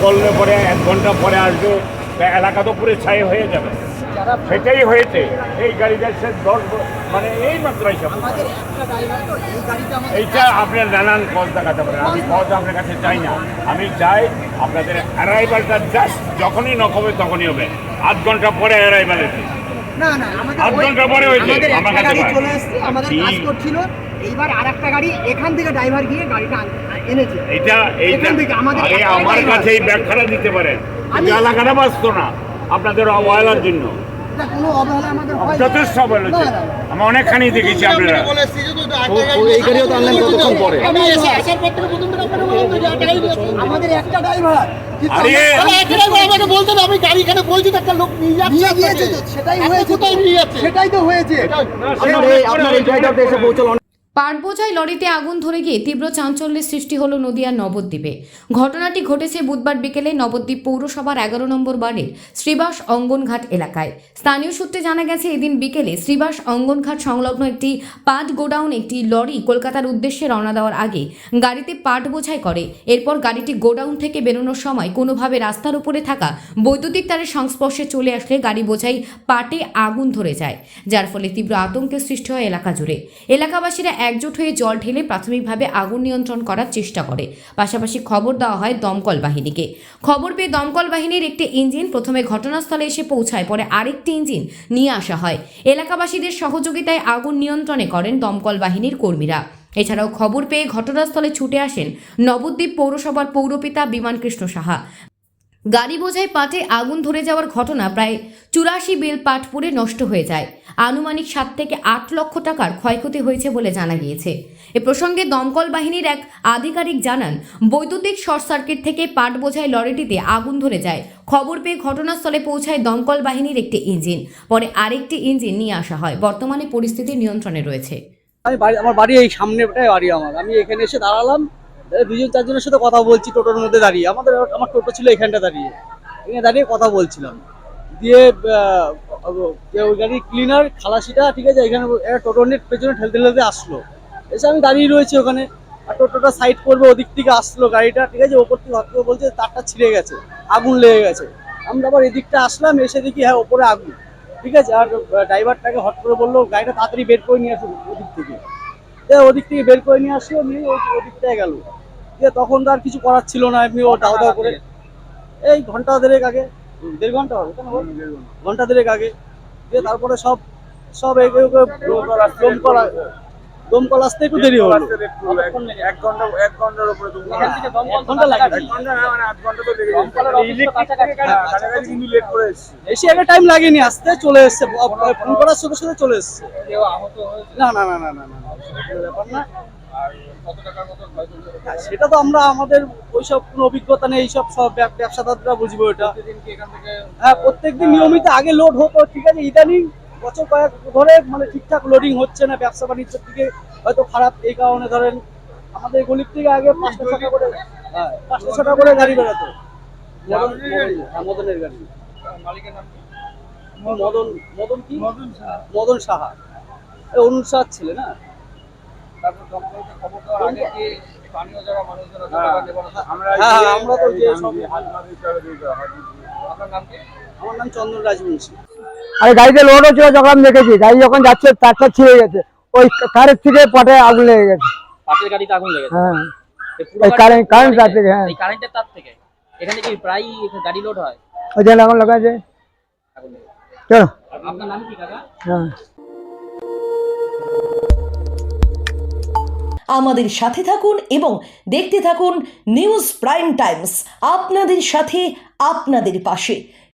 বললে পরে 1 ঘন্টা পরে আসবে, এলাকা তো পুরো ছাই হয়ে যাবে। সেটাই হয়েছে। এই গাড়ি যাচ্ছে 10 মানে এই মাত্র এইটা আপনার নানান কজ দেখাতে পারেন। আমি কজ আপনার কাছে চাই না, আমি চাই আপনাদের অ্যারাইভালটা জাস্ট যখনই নক হবে তখনই হবে। 8 ঘন্টা পরে অ্যারাইভাল হয়েছে, 8 ঘন্টা পরে হয়েছে। আমার কাছে চলে এসেছে, আমাদের কাজ করছিল। এইবার আরেকটা গাড়ি এখান থেকে ড্রাইভার গিয়ে গাড়িটা এনেছে। এইটা আমার কাছে এই ব্যাখ্যাটা দিতে পারেন। এলাকাটা বাঁচতো না আপনাদের অবহেলার জন্য, যথেষ্ট অবহেলা হচ্ছে। আমি অনেকখানি দেখেছি আপনারা। এই গাড়িও তো আনলেন কতক্ষণ পরে? আমাদের একটা ড্রাইভার সেটাই তো হয়েছে। আপনার এই গাড়িটাতে এসে পৌঁছল। পাট বোঝাই লরিতে আগুন ধরে গিয়ে তীব্র চাঞ্চল্যের সৃষ্টি হলো নদিয়ার নবদ্বীপে। ঘটনাটি ঘটেছে বুধবার বিকেলে নবদ্বীপ পৌরসভার 11 নম্বর ওয়ার্ডের শ্রীবাস অঙ্গনঘাট এলাকায়। স্থানীয় সূত্রে জানা গেছে, এদিন বিকেলে শ্রীবাস অঙ্গনঘাট সংলগ্ন একটি পাট গোডাউন একটি লরি কলকাতার উদ্দেশ্যে রওনা দেওয়ার আগে গাড়িতে পাট বোঝাই করে। এরপর গাড়িটি গোডাউন থেকে বেরোনোর সময় কোনোভাবে রাস্তার উপরে থাকা বৈদ্যুতিক তারের সংস্পর্শে চলে আসলে গাড়ি বোঝাই পাটে আগুন ধরে যায়, যার ফলে তীব্র আতঙ্কের সৃষ্টি হয় এলাকা জুড়ে। এলাকাবাসীরা একজোট হয়ে জল ঢেলে প্রাথমিকভাবে আগুন নিয়ন্ত্রণ করার চেষ্টা করে। পাশাপাশি খবর দেওয়া হয় দমকল বাহিনীকে। খবর পেয়ে দমকল বাহিনীর একটি ইঞ্জিন প্রথমে ঘটনাস্থলে এসে পৌঁছায়, পরে আরেকটি ইঞ্জিন নিয়ে আসা হয়। এলাকাবাসীদের সহযোগিতায় আগুন নিয়ন্ত্রণে করেন দমকল বাহিনীর কর্মীরা। এছাড়াও খবর পেয়ে ঘটনাস্থলে ছুটে আসেন নবদ্বীপ পৌরসভার পৌরপিতা বিমান কৃষ্ণ সাহা। গাড়ি বোঝাই পাটে আগুন ধরে যাওয়ার ঘটনা প্রায় 84 বেল পাট পুড়ে নষ্ট হয়ে যায়। আনুমানিক 7 থেকে 8 লক্ষ টাকার ক্ষয়ক্ষতি হয়েছে বলে জানা গিয়েছে। এ প্রসঙ্গে দমকল বাহিনীর এক আধিকারিক জানান, বৈদ্যুতিক শর্ট সার্কিট থেকে পাট বোঝাই লরিটিতে আগুন ধরে যায়। খবর পেয়ে ঘটনাস্থলে পৌঁছায় দমকল বাহিনীর একটি ইঞ্জিন, পরে আরেকটি ইঞ্জিন নিয়ে আসা হয়। বর্তমানে পরিস্থিতি নিয়ন্ত্রণে রয়েছে। আমার বাড়ি এই সামনেটাই বাড়ি আমি এখানে এসে দাঁড়ালাম, 2-4 জনের সাথে কথা বলছি টোটোর মধ্যে দাঁড়িয়ে। আমার টোটো ছিল এখানটা এখানে দাঁড়িয়ে কথা বলছিলাম। দিয়ে ওই গাড়ির ক্লিনার খালাসিটা, ঠিক আছে, এখানে টোটো নিয়ে পেছনে ঠেলতে আসলো। এসে আমি দাঁড়িয়ে রয়েছি ওখানে, আর টোটোটা সাইড করবে, ওদিক থেকে আসলো গাড়িটা, ঠিক আছে, ওপর থেকে হট করে বলছে তারটা ছিঁড়ে গেছে, আগুন লেগে গেছে। আমরা আবার এদিকটা আসলাম, এসে দেখি হ্যাঁ ওপরে আগুন, ঠিক আছে। আর ড্রাইভারটাকে হট করে বললো গাড়িটা তাড়াতাড়ি বের করে নিয়ে আসুন ওদিক থেকে। ওদিক থেকে বের করে নিয়ে আসলো, নিয়ে ওদিকটায় গেল। তখন তো আর কিছু করার ছিল না, এমনি ও দাও দাও করে এই ঘন্টা দেড়েক আগে, 1.5 ঘন্টা হবে, ঘন্টা দেড়েক আগে দিয়ে তারপরে সব দমকল আসতে একটু দেরি হলো। 1 ঘন্টার উপরে এসে আগে টাইম লাগেনি, আসতে চলে এসছে, ফোন করার সাথে সাথে চলে এসছে। না না না না না না ব্যাপার না, সেটা তো আমাদের ওইসব কোনো অভিজ্ঞতা নেই, এইসব সব ব্যবসাদাররা বুঝবো এটা। হ্যাঁ, প্রত্যেকদিন নিয়মিত আগে লোড হতো, ঠিক আছে, ইদানিং বছর কয়েক ধরে মানে ঠিকঠাক লোডিং হচ্ছে না, ব্যবসা বাণিজ্যের দিকে হয়তো খারাপ। এই কারণে ধরেন আমাদের গলির থেকে আগে 5টা-6টা করে, হ্যাঁ 5টা-6টা করে গাড়ি বেরোতো। মদনের গাড়ি, মালিকের নাম মদন সাহা, অরুণ সাহার ছেলে না। আমার নাম চন্দন রাজবংশী। আরে গাড়িতে লোড হচ্ছিল যখন আমি দেখেছি, গাড়ি যখন যাচ্ছে তারটা ছিঁড়ে গেছে, ওই তারের থেকে পটে আগুন লেগে গেছে। পাটের গাড়িতে আগুন লেগেছে? হ্যাঁ, কারেন্ট তার থেকে। হ্যাঁ, এই কারেন্টের তার থেকে। এখানে কি প্রায় গাড়ি লোড হয়? ওই জন্য এখন লোক আছে। চলো, আপনার নাম কি কাকা? হ্যাঁ। আমাদের সাথে থাকুন এবং দেখতে থাকুন নিউজ প্রাইম টাইমস, আপনাদের সাথে আপনাদের পাশে।